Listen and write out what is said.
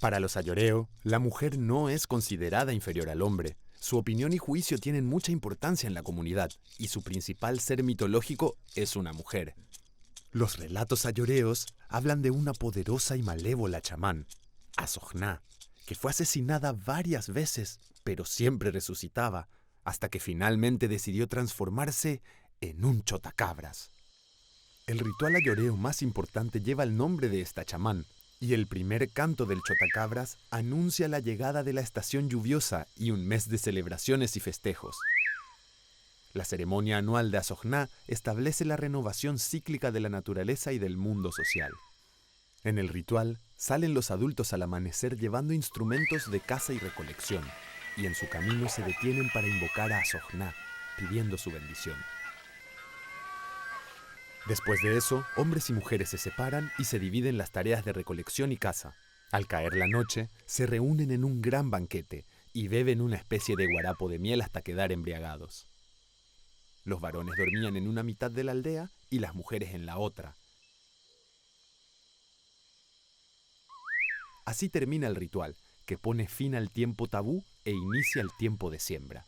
Para los ayoreo, la mujer no es considerada inferior al hombre. Su opinión y juicio tienen mucha importancia en la comunidad, y su principal ser mitológico es una mujer. Los relatos ayoreos hablan de una poderosa y malévola chamán, Asogná, que fue asesinada varias veces, pero siempre resucitaba, hasta que finalmente decidió transformarse en un chotacabras. El ritual ayoreo más importante lleva el nombre de esta chamán, y el primer canto del chotacabras anuncia la llegada de la estación lluviosa y un mes de celebraciones y festejos. La ceremonia anual de Asogná establece la renovación cíclica de la naturaleza y del mundo social. En el ritual, salen los adultos al amanecer llevando instrumentos de caza y recolección, y en su camino se detienen para invocar a Asogná, pidiendo su bendición. Después de eso, hombres y mujeres se separan y se dividen las tareas de recolección y caza. Al caer la noche, se reúnen en un gran banquete y beben una especie de guarapo de miel hasta quedar embriagados. Los varones dormían en una mitad de la aldea y las mujeres en la otra. Así termina el ritual, que pone fin al tiempo tabú e inicia el tiempo de siembra.